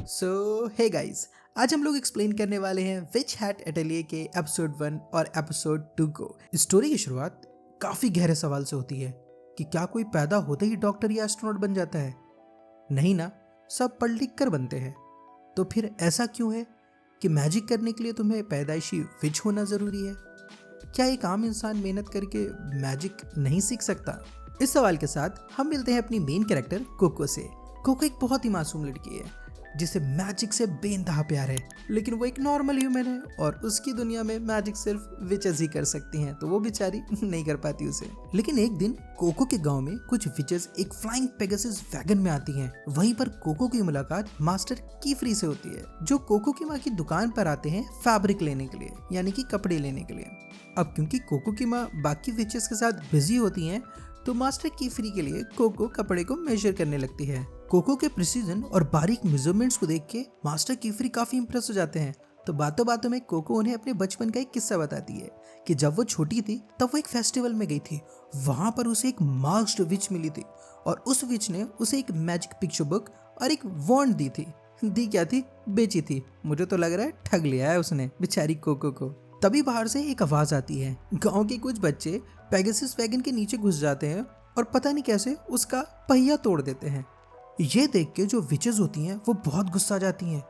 Hey guys, आज हम लोग एक्सप्लेन करने वाले हैं विच हैट एटेलिए के एपिसोड 1 और एपिसोड 2 को। स्टोरी की शुरुआत काफी गहरे सवाल से होती है कि क्या कोई पैदा होते ही डॉक्टर या एस्ट्रोनॉट बन जाता है? नहीं ना, सब पढ़ लिख कर बनते हैं। तो फिर ऐसा क्यों है कि मैजिक करने के लिए तुम्हें पैदाइशी विच होना जरूरी है? क्या एक आम इंसान मेहनत करके मैजिक नहीं सीख सकता? इस सवाल के साथ हम मिलते हैं अपनी मेन कैरेक्टर कोको से। कोको एक बहुत ही मासूम लड़की है जिसे मैजिक से बेइंतहा प्यार है, लेकिन वो एक नॉर्मल ह्यूमन है और उसकी दुनिया में मैजिक सिर्फ विचेस ही कर सकती हैं, तो वो बेचारी नहीं कर पाती उसे। लेकिन एक दिन कोको के गांव में कुछ विचेस एक फ्लाइंग पेगासस वैगन में आती हैं। वहीं पर कोको की मुलाकात मास्टर कीफ्री से होती है, जो कोको की माँ की दुकान पर आते हैं फैब्रिक लेने के लिए, यानी कि कपड़े लेने के लिए। अब क्योंकि कोको की माँ बाकी विचेस के साथ बिजी होती हैं, तो मास्टर कीफ्री के लिए कोको कपड़े को मेजर करने लगती है। कोको के प्रिसीजन और बारीक मेजरमेंट्स को देख के मास्टर कीफ्री काफी इंप्रेस हो जाते हैं। तो बातों बातों में कोको उन्हें अपने बचपन का एक किस्सा बताती है कि जब वो छोटी थी तब वो एक फेस्टिवल में गई थी। वहां पर उसे एक मास्क्ड विच मिली थी और उस विच ने उसे एक मैजिक पिक्चर बुक और एक वॉन्ड दी थी। दी क्या थी? बेची थी। मुझे तो लग रहा है ठग लिया है उसने बेचारी कोको को। तभी बाहर से एक आवाज आती है। गांव के कुछ बच्चे पेगासस वैगन के नीचे घुस जाते हैं और पता नहीं कैसे उसका पहिया तोड़ देते हैं। ये देख के जो विचेस होती हैं वो बहुत गुस्सा जाती हैं,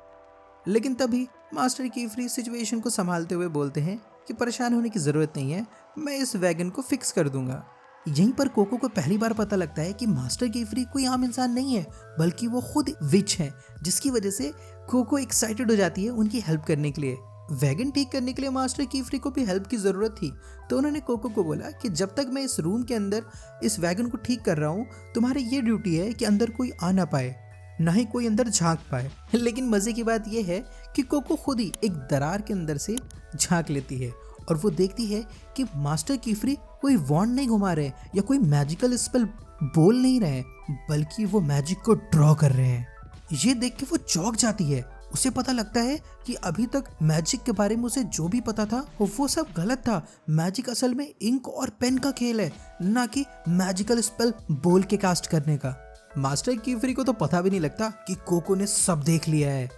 लेकिन तभी मास्टर कीफ्री सिचुएशन को संभालते हुए बोलते हैं कि परेशान होने की जरूरत नहीं है, मैं इस वैगन को फिक्स कर दूंगा। यहीं पर कोको को पहली बार पता लगता है कि मास्टर कीफ्री कोई आम इंसान नहीं है, बल्कि वो खुद विच है, जिसकी वजह से कोको एक्साइटेड हो जाती है उनकी हेल्प करने के लिए। वैगन ठीक करने के लिए मास्टर कीफ्री को भी हेल्प की ज़रूरत थी, तो उन्होंने कोको को बोला कि जब तक मैं इस रूम के अंदर इस वैगन को ठीक कर रहा हूँ, तुम्हारी ये ड्यूटी है कि अंदर कोई आ ना पाए, ना ही कोई अंदर झांक पाए। लेकिन मज़े की बात यह है कि कोको खुद ही एक दरार के अंदर से झांक लेती है और वो देखती है कि मास्टर कीफ्री कोई वॉन्ड नहीं घुमा रहे या कोई मैजिकल स्पेल बोल नहीं रहे, बल्कि वो मैजिक को ड्रॉ कर रहे हैं। ये देख के वो चौंक जाती है। उसे पता लगता है कि अभी तक मैजिक के बारे में उसे जो भी पता था वो सब गलत था। मैजिक असल में इंक और पेन का खेल है, ना कि मैजिकल स्पेल बोल के कास्ट करने का। मास्टर कीफ्री को तो पता भी नहीं लगता कि कोको ने सब देख लिया है।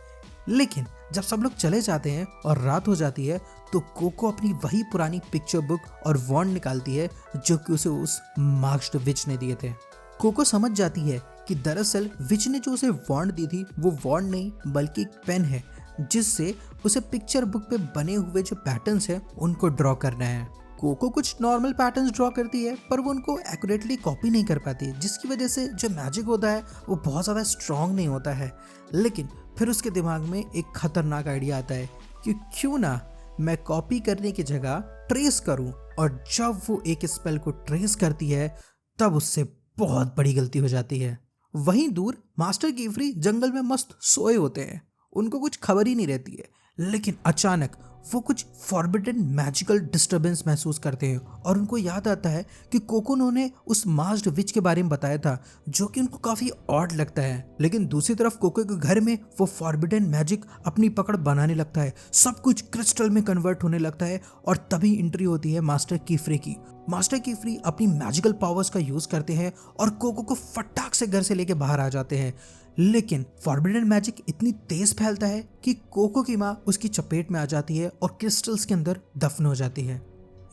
लेकिन जब सब लोग चले जाते हैं और रात हो जाती है, तो कोको अपनी वही पुरानी पिक्चर बुक और वॉन्ड निकालती है जो कि उसे उस मास्क्ड विच ने दिए थे। कोको समझ जाती है कि दरअसल विच ने जो उसे वॉन्ड दी थी वो वॉन्ड नहीं बल्कि एक पेन है, जिससे उसे पिक्चर बुक पे बने हुए जो पैटर्न्स हैं उनको ड्रॉ करना है। कोको कुछ नॉर्मल पैटर्न्स ड्रॉ करती है, पर वो उनको एक्यूरेटली कॉपी नहीं कर पाती, जिसकी वजह से जो मैजिक होता है वो बहुत ज़्यादा स्ट्रॉन्ग नहीं होता है। लेकिन फिर उसके दिमाग में एक खतरनाक आइडिया आता है कि क्यों ना मैं कॉपी करने की जगह ट्रेस करूं, और जब वो एक स्पेल को ट्रेस करती है तब उससे बहुत बड़ी गलती हो जाती है। वहीं दूर मास्टर कीफ्री जंगल में मस्त सोए होते हैं, उनको कुछ खबर ही नहीं रहती है। लेकिन अचानक वो कुछ फॉरबिडन मैजिकल डिस्टरबेंस महसूस करते हैं और उनको याद आता है कि कोको ने उन्हें उस मास्क्ड विच के बारे में बताया था, जो कि उनको काफी ऑड लगता है। लेकिन दूसरी तरफ कोको के घर में वो फॉरबिडन मैजिक अपनी पकड़ बनाने लगता है, सब कुछ क्रिस्टल में कन्वर्ट होने लगता है और तभी एंट्री होती है मास्टर कीफ्री की। मास्टर कीफ्री अपनी मैजिकल पावर्स का यूज करते हैं और कोको को फटाक से घर से लेके बाहर आ जाते हैं। लेकिन फॉरबिडन मैजिक इतनी तेज फैलता है कि कोको की माँ उसकी चपेट में आ जाती है और क्रिस्टल्स के अंदर दफन हो जाती है।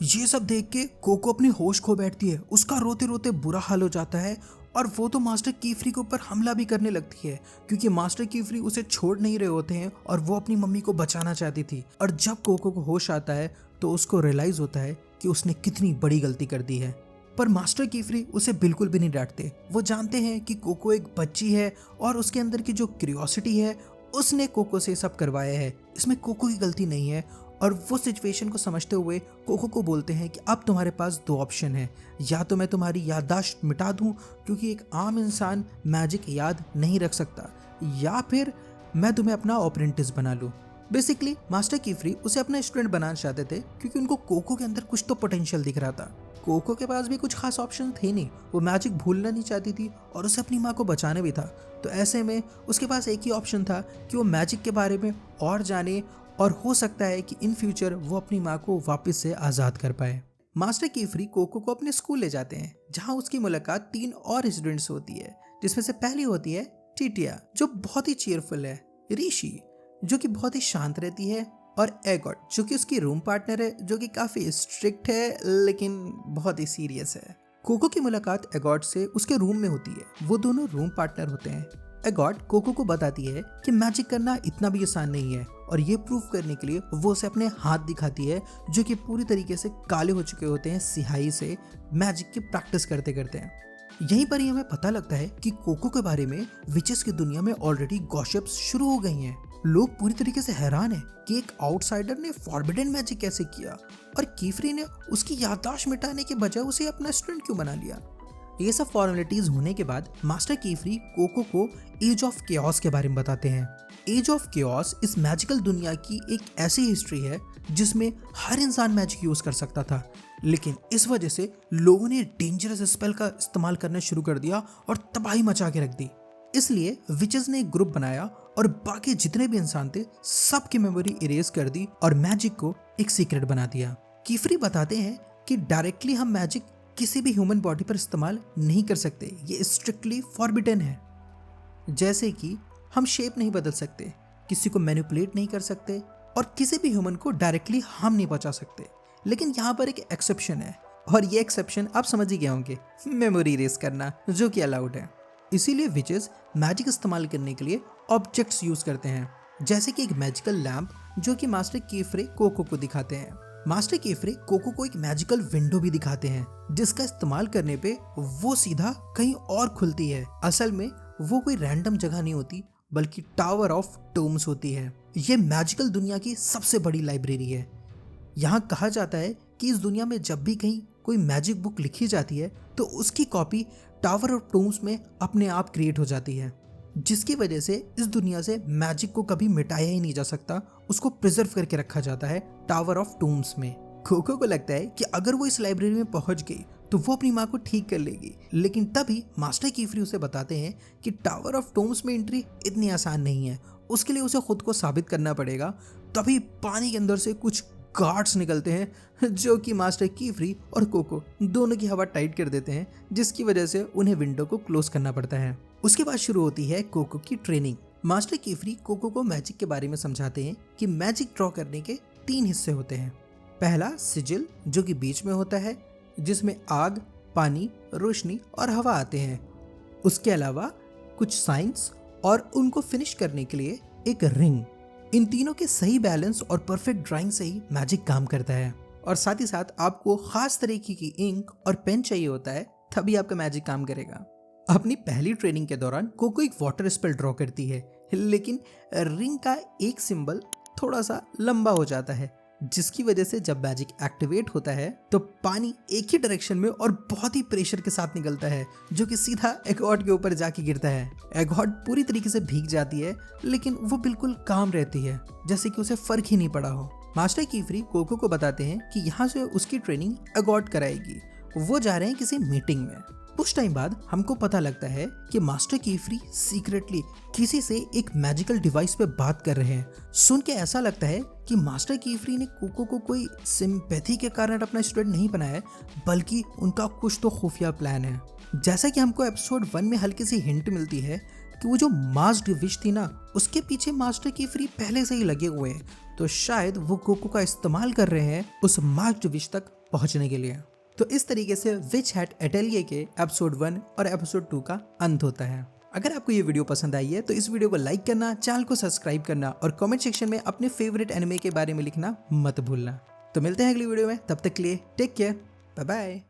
ये सब देख के कोको अपनी होश खो बैठती है, उसका रोते रोते बुरा हाल हो जाता है और वो तो मास्टर कीफ्री के ऊपर हमला भी करने लगती है, क्योंकि मास्टर कीफ्री उसे छोड़ नहीं रहे होते हैं और वो अपनी मम्मी को बचाना चाहती थी। और जब कोको को होश आता है तो उसको रियलाइज होता है कि उसने कितनी बड़ी गलती कर दी है। पर मास्टर कीफ्री उसे बिल्कुल भी नहीं डांटते। वो जानते हैं कि कोको एक बच्ची है और उसके अंदर की जो क्यूरियोसिटी है उसने कोको से सब करवाया है, इसमें कोको की गलती नहीं है। और वो सिचुएशन को समझते हुए कोको को बोलते हैं कि अब तुम्हारे पास दो ऑप्शन है, या तो मैं तुम्हारी याददाश्त मिटा दूं क्योंकि एक आम इंसान मैजिक याद नहीं रख सकता, या फिर मैं तुम्हें अपना अप्रेंटिस बना लूं। बेसिकली मास्टर कीफ्री उसे अपना स्टूडेंट बनाना चाहते थे क्योंकि उनको कोको के अंदर कुछ तो पोटेंशियल दिख रहा था। कोको के पास भी कुछ खास ऑप्शन थे नहीं, वो मैजिक भूलना नहीं चाहती थी और उसे अपनी माँ को बचाना भी था। तो ऐसे में उसके पास एक ही ऑप्शन था कि वो मैजिक के बारे में और जाने, और हो सकता है कि इन फ्यूचर वो अपनी माँ को वापस से आज़ाद कर पाए। मास्टर कीफ्री कोको को अपने स्कूल ले जाते हैं, जहाँ उसकी मुलाकात 3 और स्टूडेंट्स होती है, जिसमें से पहली होती है टीटिया, जो बहुत ही चीयरफुल है। ऋषि जो कि बहुत ही शांत रहती है और एगॉट जो कि उसकी रूम पार्टनर है, जो कि काफी स्ट्रिक्ट है लेकिन बहुत ही सीरियस है। कोको की मुलाकात एगॉट से उसके रूम में होती है। वो दोनों रूम पार्टनर होते हैं। एगॉट कोको को बताती है कि मैजिक करना इतना भी आसान नहीं है और ये प्रूव करने के लिए वो उसे अपने हाथ दिखाती है जो कि पूरी तरीके से काले हो चुके होते हैं सिहाई से मैजिक की प्रैक्टिस करते करते हैं। यहीं पर ही हमें पता लगता है कि कोको के बारे में विचेस की दुनिया में ऑलरेडी गॉसिप्स शुरू हो गई हैं। लोग पूरी तरीके से हैरान हैं कि एक आउटसाइडर ने फॉरबिडन मैजिक कैसे किया और कीफरी ने उसकी याददाश्त मिटाने के बजाय उसे अपना स्टूडेंट क्यों बना लिया। ये सब फॉर्मेलिटीज होने के बाद मास्टर कीफरी कोको को एज ऑफ केओस के बारे में बताते हैं। एज ऑफ केओस इस मैजिकल दुनिया की एक ऐसी हिस्ट्री है जिसमें हर इंसान मैजिक यूज कर सकता था, लेकिन इस वजह से लोगों ने डेंजरस स्पेल का इस्तेमाल करना शुरू कर दिया और तबाही मचा के रख दी। इसलिए विचेस ने एक ग्रुप बनाया और बाकी जितने भी इंसान थे सबकी मेमोरी इरेज कर दी और मैजिक को एक सीक्रेट बना दिया। कीफरी बताते हैं कि डायरेक्टली हम मैजिक किसी भी ह्यूमन बॉडी पर इस्तेमाल नहीं कर सकते, ये स्ट्रिक्टली फॉरबिडन है। जैसे कि हम शेप नहीं बदल सकते, किसी को मैनिपुलेट नहीं कर सकते और किसी भी ह्यूमन को डायरेक्टली हार्म नहीं पहुंचा सकते। लेकिन यहाँ पर एक एक्सेप्शन है और ये एक्सेप्शन आप समझ ही गए होंगे, मेमोरी इरेज करना, जो कि अलाउड है। इसीलिए विचेस मैजिक इस्तेमाल करने के लिए ऑब्जेक्ट्स यूज करते हैं, जैसे कि एक मैजिकल लैंप जो कि मास्टर कीफरे कोको को दिखाते हैं। मास्टर कीफरे कोको को एक मैजिकल विंडो भी दिखाते हैं जिसका इस्तेमाल करने पे वो सीधा कहीं और खुलती है। असल में वो कोई रैंडम जगह नहीं होती बल्कि टावर ऑफ टोम्स होती है। ये मैजिकल दुनिया की सबसे बड़ी लाइब्रेरी है। यहाँ कहा जाता है कि इस दुनिया में जब भी कहीं कोई मैजिक बुक लिखी जाती है तो उसकी कॉपी टावर ऑफ टोम्स में अपने आप क्रिएट हो जाती है, जिसकी वजह से इस दुनिया से मैजिक को कभी मिटाया ही नहीं जा सकता, उसको प्रिजर्व करके रखा जाता है टावर ऑफ टोम्स में। कोको को लगता है कि अगर वो इस लाइब्रेरी में पहुंच गई तो वो अपनी माँ को ठीक कर लेगी, लेकिन तभी मास्टर कीफरी उसे बताते हैं कि टावर ऑफ टोम्स में एंट्री इतनी आसान नहीं है, उसके लिए उसे खुद को साबित करना पड़ेगा। तभी पानी के अंदर से कुछ गार्ड्स निकलते हैं जो कि मास्टर कीफरी और कोको दोनों की हवा टाइट कर देते हैं, जिसकी वजह से उन्हें विंडो को क्लोज करना पड़ता है। उसके बाद शुरू होती है कोको की ट्रेनिंग। मास्टर कीफरी कोको को मैजिक के बारे में समझाते हैं कि मैजिक ड्रॉ करने के 3 हिस्से होते हैं। पहला सिजिल जो कि बीच में होता है, जिसमें आग, पानी, रोशनी और हवा आते हैं। उसके अलावा कुछ साइंस और उनको फिनिश करने के लिए एक रिंग। इन तीनों के सही बैलेंस और परफेक्ट ड्राइंग से ही मैजिक काम करता है। और साथ ही साथ आपको खास तरीके की इंक और पेन चाहिए होता है, तभी आपका मैजिक काम करेगा। अपनी पहली ट्रेनिंग के दौरान कोको एक वाटर स्पेल ड्रॉ करती है, लेकिन रिंग का एक सिंबल थोड़ा सा लंबा हो जाता है, जिसकी वजह से जब मैजिक एक्टिवेट होता है तो पानी एक ही डायरेक्शन में और बहुत ही प्रेशर के साथ निकलता है, जो कि सीधा एगॉट के ऊपर जाके गिरता है। एगॉट पूरी तरीके से भीग जाती है, लेकिन वो बिल्कुल काम रहती है, जैसे कि उसे फर्क ही नहीं पड़ा हो। मास्टर कीफरी कोको को बताते हैं कि यहाँ से उसकी ट्रेनिंग एगॉट कराएगी। वो जा रहे हैं किसी मीटिंग में। कुछ टाइम बाद हमको पता लगता है कि मास्टर कीफरी सीक्रेटली किसी से एक मैजिकल डिवाइस पे बात कर रहे हैं। सुन के ऐसा लगता है कि मास्टर कीफरी ने कोको को कोई सिंपैथी के कारण अपना स्टूडेंट नहीं बनाया है, बल्कि उनका कुछ तो खुफिया प्लान है। जैसा कि हमको एपिसोड 1 में हल्की सी हिंट मिलती है कि वो जो मास्क्ड विश थी ना, उसके पीछे मास्टर कीफरी पहले से ही लगे हुए हैं, तो शायद वो कोको का इस्तेमाल कर रहे हैं उस मास्क्ड विश तक पहुंचने के लिए। तो इस तरीके से विच हैट एटेलिए के एपिसोड 1 और एपिसोड 2 का अंत होता है। अगर आपको ये वीडियो पसंद आई है तो इस वीडियो को लाइक करना, चैनल को सब्सक्राइब करना और कमेंट सेक्शन में अपने फेवरेट एनिमे के बारे में लिखना मत भूलना। तो मिलते हैं अगली वीडियो में, तब तक के लिए टेक केयर, बाय बाय।